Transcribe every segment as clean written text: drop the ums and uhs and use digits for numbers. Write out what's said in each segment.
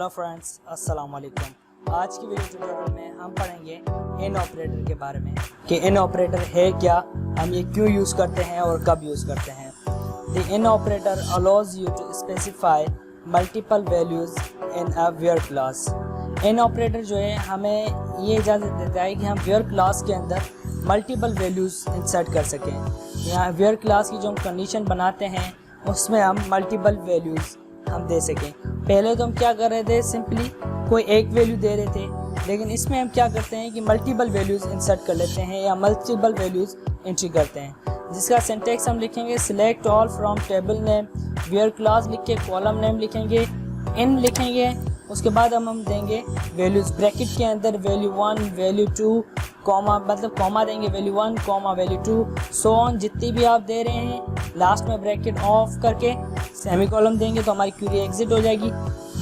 Hello friends, अस्सलाम वालेकुम। आज की वीडियो ट्यूटोरियल में हम पढ़ेंगे इन ऑपरेटर के बारे में कि इन ऑपरेटर है क्या, हम ये क्यों यूज़ करते हैं और कब यूज़ करते हैं। The in operator allows you to specify multiple values in a where clause. In operator जो है हमें ये इजाज़त देता है कि हम वेयर क्लास के अंदर मल्टीपल वैल्यूज़ इंसर्ट कर सकें। यहाँ वेयर क्लास की जो हम कंडीशन बनाते हैं उसमें हम मल्टीपल वैल्यूज़ हम दे सकें। पहले तो हम क्या कर रहे थे, सिंपली कोई एक वैल्यू दे रहे थे, लेकिन इसमें हम क्या करते हैं कि मल्टीपल वैल्यूज़ इंसर्ट कर लेते हैं या मल्टीपल वैल्यूज़ एंट्री करते हैं। जिसका सिंटैक्स हम लिखेंगे select all from table name, where clause लिख के कॉलम नेम लिखेंगे, इन लिखेंगे, उसके बाद हम देंगे वैल्यूज़ ब्रैकेट के अंदर वैल्यू 1 वैल्यू 2 कॉमा, मतलब कॉमा देंगे value 1 comma value 2 so on, जितनी भी आप दे रहे हैं। लास्ट में ब्रैकेट ऑफ करके सेमीकोलन देंगे तो हमारी क्वेरी एग्जिट हो जाएगी।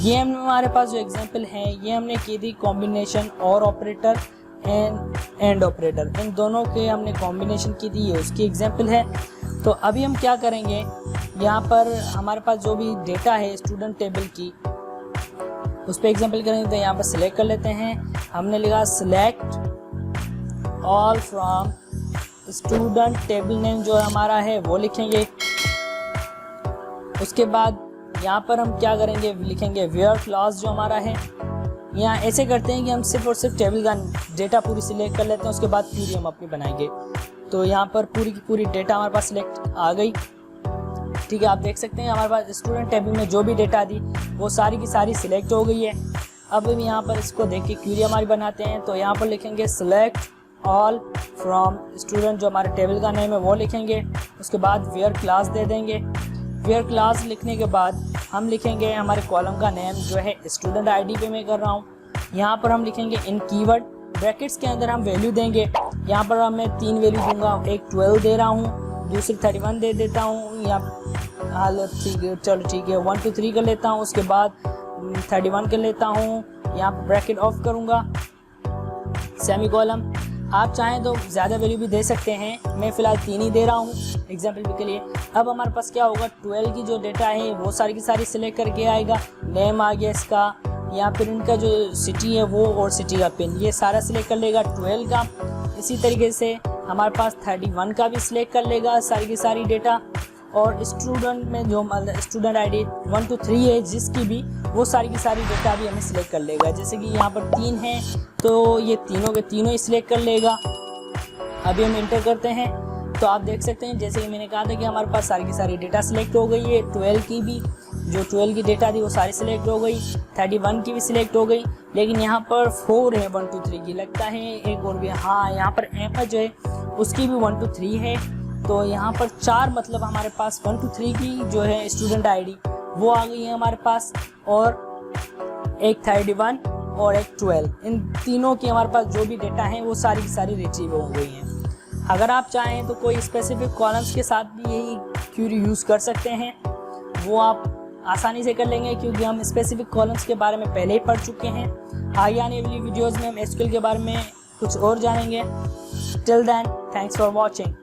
ये हमारे पास जो एग्जांपल है ये हमने की थी कॉम्बिनेशन और ऑपरेटर एंड ऑपरेटर, इन दोनों के हमने कॉम्बिनेशन की थी, ये उसकी एग्जांपल है। तो अभी हम क्या करेंगे, यहाँ पर हमारे पास जो भी डेटा है स्टूडेंट टेबल की उस पर एग्जांपल करेंगे। तो यहाँ पर सिलेक्ट कर लेते हैं, हमने लिखा select all from student table name जो हमारा है वो लिखेंगे। उसके बाद यहाँ पर हम क्या करेंगे, लिखेंगे वेयर क्लास जो हमारा है। यहाँ ऐसे करते हैं कि हम सिर्फ और सिर्फ टेबल का डेटा पूरी सिलेक्ट कर लेते हैं, उसके बाद क्वेरी हम अपनी बनाएंगे। तो यहाँ पर पूरी की पूरी डेटा हमारे पास सिलेक्ट आ गई। ठीक है, आप देख सकते हैं हमारे पास स्टूडेंट टेबल में जो भी डेटा थी वो सारी की सारी सिलेक्ट हो गई है। अब हम यहाँ पर इसको देख के क्वेरी हमारी बनाते हैं। तो यहाँ पर लिखेंगे सिलेक्ट ऑल फ्रॉम स्टूडेंट जो हमारे टेबल का नेम है वो लिखेंगे, उसके बाद वेयर क्लास दे देंगे। वेयर क्लास लिखने के बाद हम लिखेंगे हमारे कॉलम का नेम जो है स्टूडेंट आईडी पे मैं कर रहा हूँ। यहाँ पर हम लिखेंगे इन कीवर्ड ब्रैकेट्स के अंदर हम वैल्यू देंगे। यहाँ पर मैं 3 वैल्यू दूंगा, एक 12 दे रहा हूँ, दूसरी 31 दे देता हूँ, या चलो ठीक है 1 2 3 कर लेता हूँ, उसके बाद 31 कर लेता हूँ। यहाँ पर ब्रैकेट ऑफ करूँगा, सेमीकोलन। आप चाहें तो ज़्यादा वैल्यू भी दे सकते हैं, मैं फ़िलहाल 3 ही दे रहा हूँ एग्जाम्पल के लिए। अब हमारे पास क्या होगा, 12 की जो डेटा है वो सारी की सारी सिलेक्ट करके आएगा, नेम आ गया इसका, या फिर इनका जो सिटी है वो और सिटी का पिन, ये सारा सिलेक्ट कर लेगा 12 का। इसी तरीके से हमारे पास 31 का भी सिलेक्ट कर लेगा सारी की सारी डेटा, और स्टूडेंट में जो स्टूडेंट आईडी 1 2 3 है जिसकी भी, वो सारी की सारी डेटा भी हमें सिलेक्ट कर लेगा। जैसे कि यहाँ पर 3 है तो ये तीनों के तीनों ही सिलेक्ट कर लेगा। अभी हम इंटर करते हैं तो आप देख सकते हैं जैसे कि मैंने कहा था कि हमारे पास सारी की सारी डेटा सिलेक्ट हो गई है। 12 की भी, जो 12 की डेटा थी वो सारी सिलेक्ट हो गई, 31 की भी सिलेक्ट हो गई, लेकिन यहाँ पर 4 है 1 2 3 की, लगता है एक और भी, हाँ यहाँ पर एम जो है उसकी भी 1 2 3 है। तो यहाँ पर 4 मतलब हमारे पास 1 2 3 की जो है स्टूडेंट आईडी वो आ गई है हमारे पास, और एक 31 और एक 12, इन तीनों की हमारे पास जो भी डेटा है वो सारी की सारी रिट्रीव हो गई हैं। अगर आप चाहें तो कोई स्पेसिफिक कॉलम्स के साथ भी यही क्वेरी यूज़ कर सकते हैं, वो आप आसानी से कर लेंगे क्योंकि हम स्पेसिफिक कॉलम्स के बारे में पहले ही पढ़ चुके हैं। आगे आने वाली वीडियोज़ में हम एसक्यूएल के बारे में कुछ और जानेंगे। Till then, thanks for watching.